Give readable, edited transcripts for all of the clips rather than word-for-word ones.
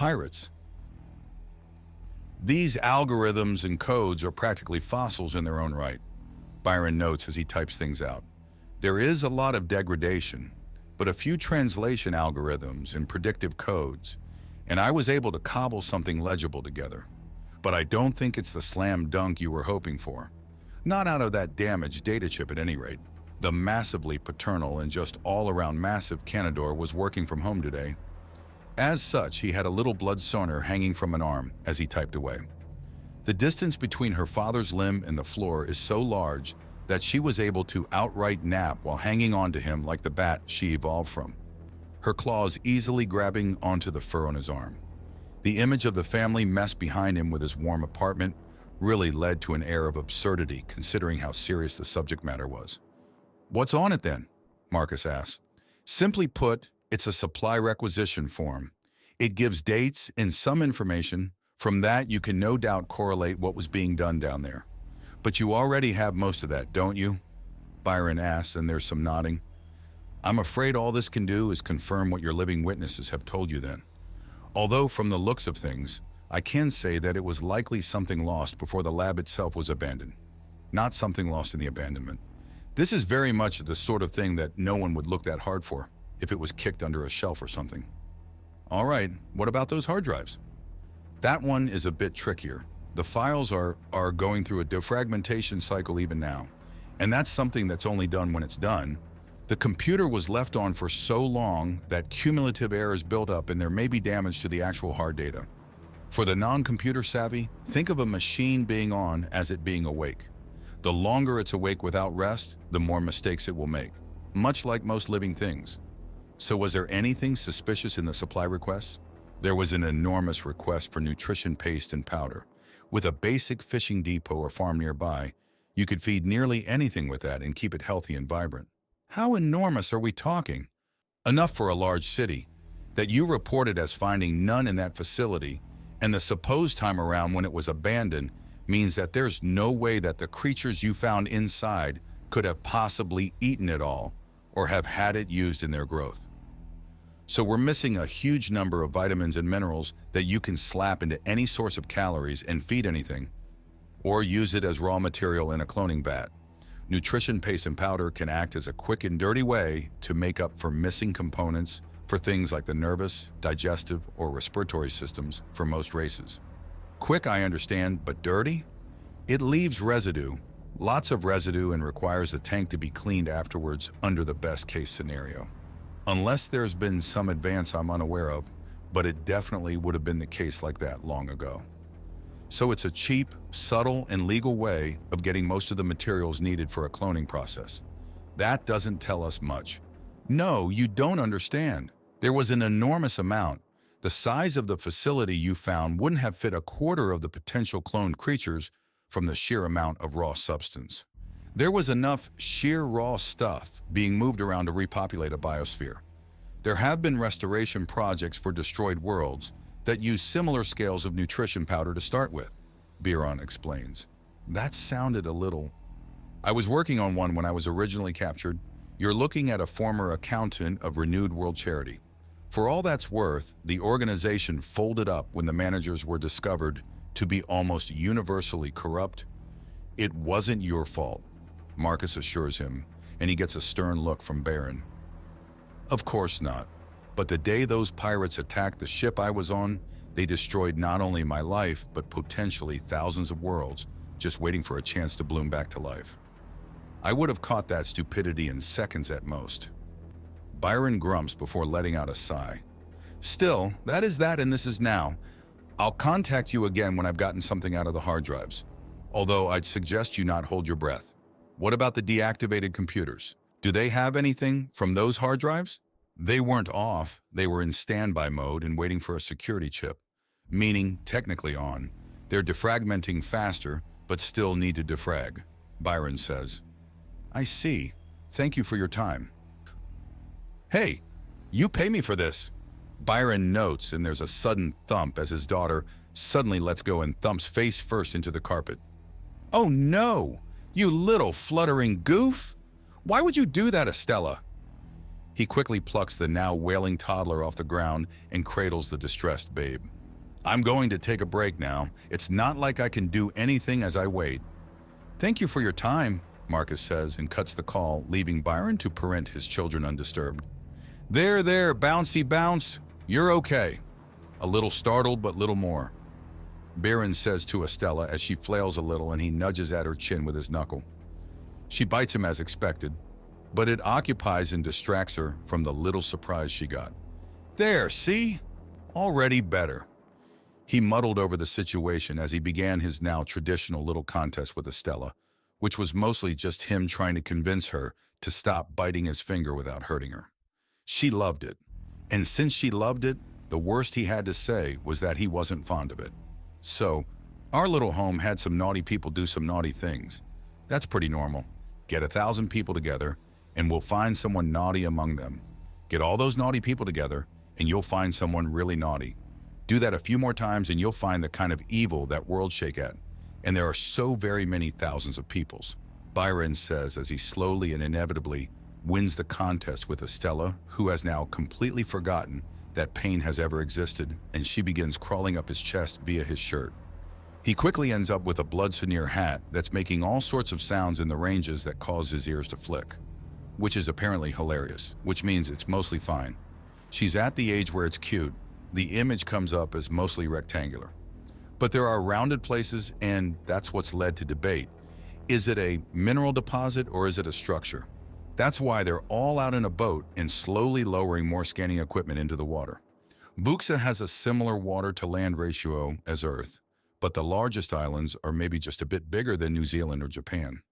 pirates. These algorithms and codes are practically fossils in their own right, Byron notes as he types things out. There is a lot of degradation, but a few translation algorithms and predictive codes, and I was able to cobble something legible together. But I don't think it's the slam dunk you were hoping for. Not out of that damaged data chip at any rate. The massively paternal and just all-around massive Canador was working from home today. As such, he had a little blood sonar hanging from an arm as he typed away. The distance between her father's limb and the floor is so large that she was able to outright nap while hanging on to him like the bat she evolved from, her claws easily grabbing onto the fur on his arm. The image of the family mess behind him with his warm apartment really led to an air of absurdity considering how serious the subject matter was. "What's on it then?" Marcus asked. "Simply put, it's a supply requisition form. It gives dates and some information. From that, you can no doubt correlate what was being done down there. But you already have most of that, don't you?" Byron asked, and there's some nodding. "I'm afraid all this can do is confirm what your living witnesses have told you then. Although from the looks of things, I can say that it was likely something lost before the lab itself was abandoned, not something lost in the abandonment. This is very much the sort of thing that no one would look that hard for if it was kicked under a shelf or something." "All right, what about those hard drives?" "That one is a bit trickier. The files are going through a defragmentation cycle even now, and that's something that's only done when it's done. The computer was left on for so long that cumulative errors build up and there may be damage to the actual hard data. For the non-computer savvy, think of a machine being on as it being awake. The longer it's awake without rest, the more mistakes it will make, much like most living things. So was there anything suspicious in the supply requests?" "There was an enormous request for nutrition paste and powder. With a basic fishing depot or farm nearby, you could feed nearly anything with that and keep it healthy and vibrant." "How enormous are we talking?" "Enough for a large city. That you reported as finding none in that facility, and the supposed time around when it was abandoned means that there's no way that the creatures you found inside could have possibly eaten it all or have had it used in their growth. So we're missing a huge number of vitamins and minerals that you can slap into any source of calories and feed anything, or use it as raw material in a cloning vat. Nutrition paste and powder can act as a quick and dirty way to make up for missing components for things like the nervous, digestive, or respiratory systems for most races. Quick, I understand, but dirty? It leaves residue, lots of residue, and requires the tank to be cleaned afterwards under the best case scenario. Unless there's been some advance I'm unaware of, but it definitely would have been the case like that long ago. So it's a cheap, subtle, and legal way of getting most of the materials needed for a cloning process. That doesn't tell us much. No, you don't understand. There was an enormous amount. The size of the facility you found wouldn't have fit a quarter of the potential cloned creatures from the sheer amount of raw substance. There was enough sheer raw stuff being moved around to repopulate a biosphere. There have been restoration projects for destroyed worlds that use similar scales of nutrition powder to start with, Bearman explains. That sounded a little... I was working on one when I was originally captured. You're looking at a former accountant of Renewed World Charity. For all that's worth, the organization folded up when the managers were discovered to be almost universally corrupt. It wasn't your fault, Marcus assures him, and he gets a stern look from Baron. Of course not. But the day those pirates attacked the ship I was on, they destroyed not only my life, but potentially thousands of worlds, just waiting for a chance to bloom back to life. I would have caught that stupidity in seconds at most. Byron grumps before letting out a sigh. Still, that is that and this is now. I'll contact you again when I've gotten something out of the hard drives. Although I'd suggest you not hold your breath. What about the deactivated computers? Do they have anything from those hard drives? They weren't off, they were in standby mode and waiting for a security chip, meaning technically on. They're defragmenting faster, but still need to defrag, Byron says. I see. Thank you for your time. Hey, you pay me for this. Byron notes, and there's a sudden thump as his daughter suddenly lets go and thumps face first into the carpet. Oh no, you little fluttering goof! Why would you do that, Estella? He quickly plucks the now wailing toddler off the ground and cradles the distressed babe. I'm going to take a break now. It's not like I can do anything as I wait. Thank you for your time, Marcus says and cuts the call, leaving Byron to parent his children undisturbed. There, bouncy bounce. You're okay. A little startled, but little more. Bearman says to Estella as she flails a little and he nudges at her chin with his knuckle. She bites him as expected, but it occupies and distracts her from the little surprise she got. There, see? Already better. He muddled over the situation as he began his now traditional little contest with Estella, which was mostly just him trying to convince her to stop biting his finger without hurting her. She loved it, and since she loved it, the worst he had to say was that he wasn't fond of it. So, our little home had some naughty people do some naughty things. That's pretty normal. Get 1,000 people together, and we'll find someone naughty among them. Get all those naughty people together, and you'll find someone really naughty. Do that a few more times and you'll find the kind of evil that worlds shake at. And there are so very many thousands of peoples, Byron says as he slowly and inevitably wins the contest with Estella, who has now completely forgotten that pain has ever existed, and she begins crawling up his chest via his shirt. He quickly ends up with a blood veneer hat that's making all sorts of sounds in the ranges that cause his ears to flick, which is apparently hilarious, which means it's mostly fine. She's at the age where it's cute. The image comes up as mostly rectangular. But there are rounded places, and that's what's led to debate. Is it a mineral deposit or is it a structure? That's why they're all out in a boat and slowly lowering more scanning equipment into the water. Vuxa has a similar water-to-land ratio as Earth, but the largest islands are maybe just a bit bigger than New Zealand or Japan.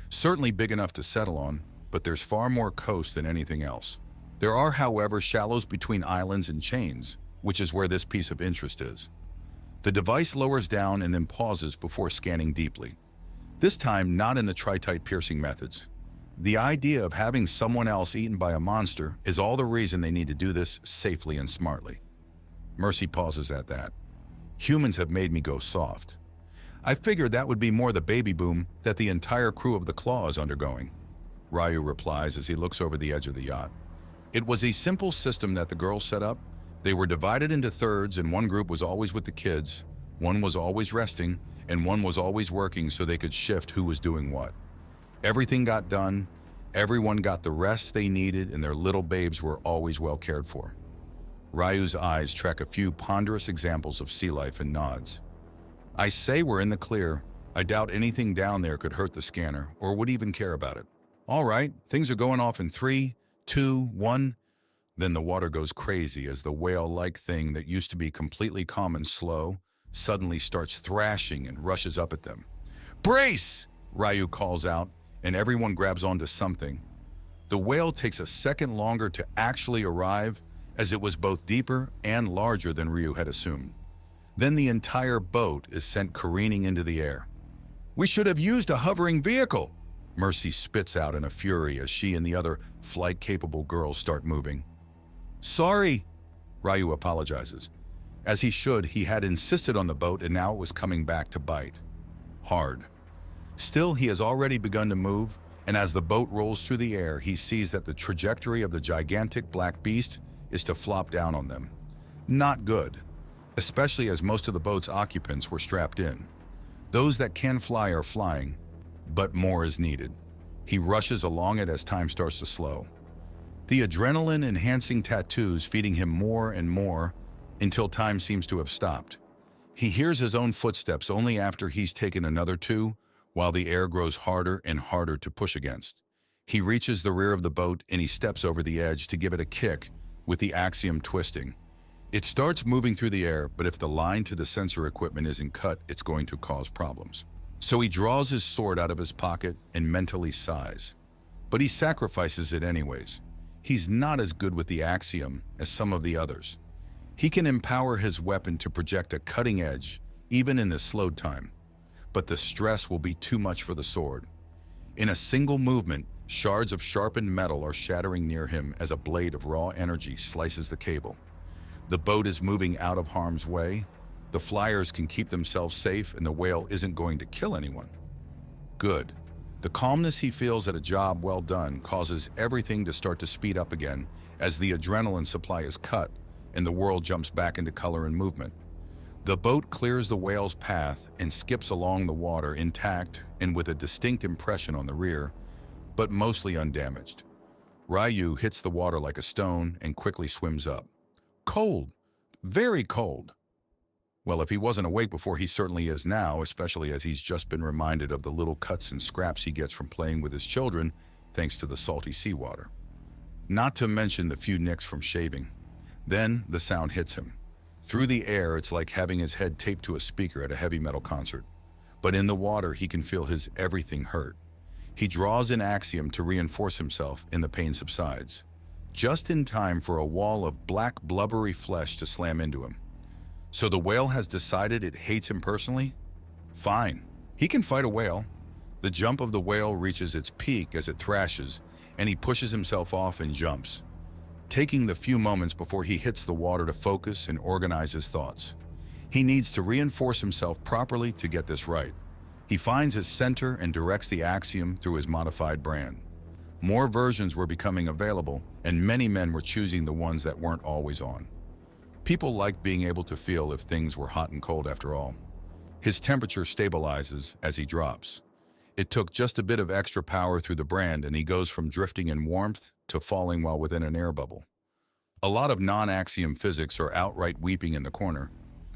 Certainly big enough to settle on, but there's far more coast than anything else. There are, however, shallows between islands and chains, which is where this piece of interest is. The device lowers down and then pauses before scanning deeply. This time not in the tritite piercing methods. The idea of having someone else eaten by a monster is all the reason they need to do this safely and smartly. Mercy pauses at that. Humans have made me go soft. I figured that would be more the baby boom that the entire crew of the Claw is undergoing. Ryu replies as he looks over the edge of the yacht. It was a simple system that the girls set up. They were divided into thirds, and one group was always with the kids, one was always resting, and one was always working so they could shift who was doing what. Everything got done, everyone got the rest they needed, and their little babes were always well cared for. Ryu's eyes track a few ponderous examples of sea life and nods. I say we're in the clear. I doubt anything down there could hurt the scanner or would even care about it. All right, things are going off in 3, 2, 1. Then the water goes crazy as the whale-like thing that used to be completely calm and slow suddenly starts thrashing and rushes up at them. Brace! Ryu calls out, and everyone grabs onto something. The whale takes a second longer to actually arrive, as it was both deeper and larger than Ryu had assumed. Then the entire boat is sent careening into the air. We should have used a hovering vehicle, Mercy spits out in a fury as she and the other flight-capable girls start moving. Sorry, Ryu apologizes. As he should, he had insisted on the boat and now it was coming back to bite. Hard. Still, he has already begun to move, and as the boat rolls through the air, he sees that the trajectory of the gigantic black beast is to flop down on them. Not good, especially as most of the boat's occupants were strapped in. Those that can fly are flying, but more is needed. He rushes along it as time starts to slow. The adrenaline-enhancing tattoos feeding him more and more until time seems to have stopped. He hears his own footsteps only after he's taken another 2, while the air grows harder and harder to push against. He reaches the rear of the boat and he steps over the edge to give it a kick with the axiom twisting. It starts moving through the air, but if the line to the sensor equipment isn't cut, it's going to cause problems. So he draws his sword out of his pocket and mentally sighs. But he sacrifices it anyways. He's not as good with the axiom as some of the others. He can empower his weapon to project a cutting edge, even in the slowed time. But the stress will be too much for the sword. In a single movement, shards of sharpened metal are shattering near him as a blade of raw energy slices the cable. The boat is moving out of harm's way. The flyers can keep themselves safe and the whale isn't going to kill anyone. Good. The calmness he feels at a job well done causes everything to start to speed up again as the adrenaline supply is cut and the world jumps back into color and movement. The boat clears the whale's path and skips along the water intact and with a distinct impression on the rear, but mostly undamaged. Ryu hits the water like a stone and quickly swims up. Cold. Very cold. Well, if he wasn't awake before, he certainly is now, especially as he's just been reminded of the little cuts and scraps he gets from playing with his children thanks to the salty seawater. Not to mention the few nicks from shaving. Then the sound hits him. Through the air, it's like having his head taped to a speaker at a heavy metal concert. But in the water, he can feel his everything hurt. He draws an axiom to reinforce himself, and the pain subsides. Just in time for a wall of black, blubbery flesh to slam into him. So the whale has decided it hates him personally? Fine. He can fight a whale. The jump of the whale reaches its peak as it thrashes, and he pushes himself off and jumps, taking the few moments before he hits the water to focus and organize his thoughts. He needs to reinforce himself properly to get this right. He finds his center and directs the axiom through his modified brand. More versions were becoming available, and many men were choosing the ones that weren't always on. People liked being able to feel if things were hot and cold after all. His temperature stabilizes as he drops. It took just a bit of extra power through the brand, and he goes from drifting in warmth to falling while within an air bubble. A lot of non-axiom physics are outright weeping in the corner,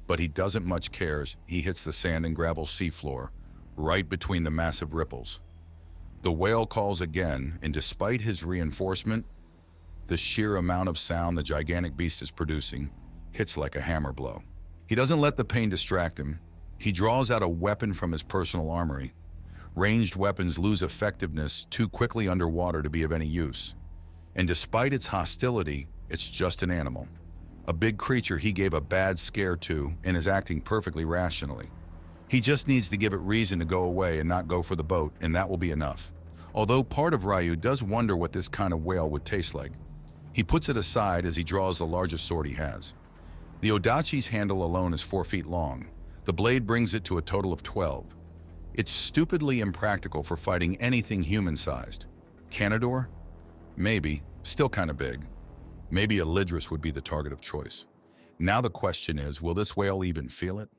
but he doesn't much cares. He hits the sand and gravel seafloor, right between the massive ripples. The whale calls again, and despite his reinforcement, the sheer amount of sound the gigantic beast is producing hits like a hammer blow. He doesn't let the pain distract him. He draws out a weapon from his personal armory. Ranged weapons lose effectiveness too quickly underwater to be of any use. And despite its hostility, it's just an animal. A big creature he gave a bad scare to and is acting perfectly rationally. He just needs to give it reason to go away and not go for the boat, and that will be enough. Although part of Ryu does wonder what this kind of whale would taste like. He puts it aside as he draws the largest sword he has. The Odachi's handle alone is 4 feet long. The blade brings it to a total of 12. It's stupidly impractical for fighting anything human-sized. Canador? Maybe. Still kind of big. Maybe a Lidris would be the target of choice. Now the question is, will this whale even feel it?